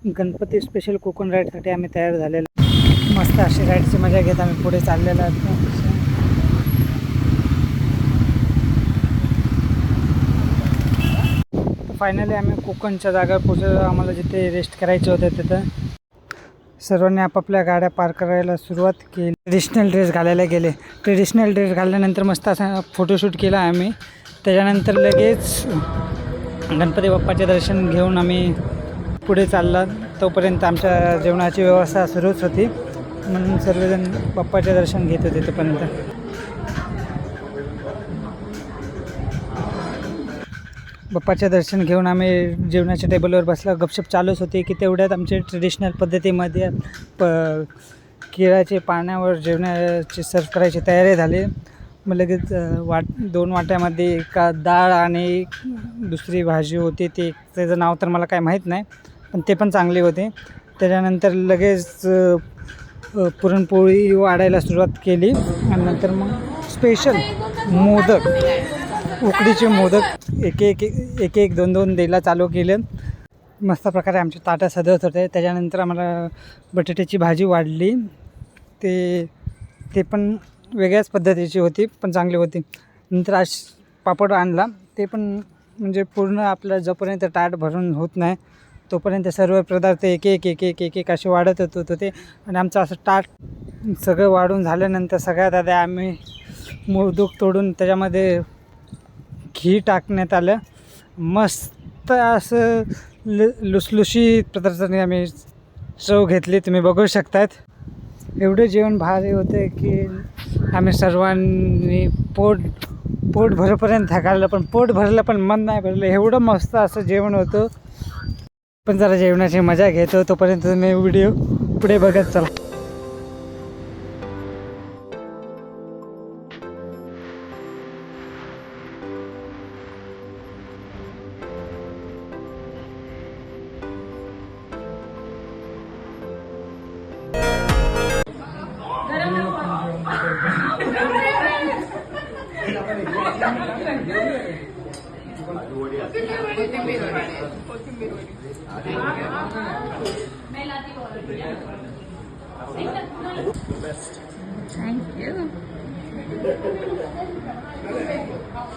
Ganpati special Konkan राईडसाठी आम्ही तयार झालेलो. मस्त अशी राईडची मजा घेत आम्ही पुढे चाललेलो आहोत. फायनली आम्ही कोकणच्या जागेवर पोहोचलो. आम्हाला जिथे रेस्ट करायचे होते तिथं सर्वांनी आपापल्या गाड्या पार्क करायला सुरुवात केली. ट्रेडिशनल ड्रेस घालायला गेले. ट्रेडिशनल ड्रेस घालल्यानंतर मस्त असा फोटोशूट केला आम्ही. त्याच्यानंतर लगेच गणपती बाप्पाचे दर्शन घेऊन आम्ही पुढे चालला. तोपर्यंत आमच्या जेवणाची व्यवस्था सुरूच होती, म्हणून सर्वजण बाप्पाचे दर्शन घेत होते. तोपर्यंत बाप्पाचे दर्शन घेऊन आम्ही जेवणाच्या टेबलवर बसला. गपशप चालूच होती की तेवढ्यात आमचे ट्रेडिशनल पद्धतीमध्ये केळाचे पाण्यावर जेवणाची सर्व करायची तयारी झाली. मग लगेच 2 वाट्यामध्ये एका डाळ आणि दुसरी भाजी होती. त्याचं नाव तर मला काय माहीत नाही, पण ते पण चांगले होते. त्याच्यानंतर लगेच पुरणपोळी वाढायला सुरुवात केली आणि नंतर मग स्पेशल मोदक, उकडीचे मोदक एक 2 द्यायला चालू केले. मस्त प्रकारे आमचे ताटं सजवत होते. त्याच्यानंतर आम्हाला बटाट्याची भाजी वाढली. ते पण वेगळ्याच पद्धतीची होती, पण चांगली होती. नंतर पापड आणला. ते पण म्हणजे पूर्ण आपलं जोपर्यंत ताट भरून होत नाही तोपर्यंत सर्व पदार्थ एक असे वाढत होते. आणि आमचं असं ताट सगळं वाढून झाल्यानंतर सगळ्यात आधी आम्ही मोदक तोडून त्याच्यामध्ये घी टाकण्यात आलं. मस्त असं लुसलुशीत पदार्थाने आम्ही चव घेतली. तुम्ही बघू शकतात. एवढे जेवण भारी होते की आम्ही सर्वांनी पोट भरेपर्यंत थकाळलं, पण पोट भरलं पण मन नाही भरलं. एवढं मस्त असं जेवण होतं. पण जरा जेवणाची मजा घेतो. तोपर्यंत तुम्ही व्हिडिओ पुढे बघत चला. Thank you.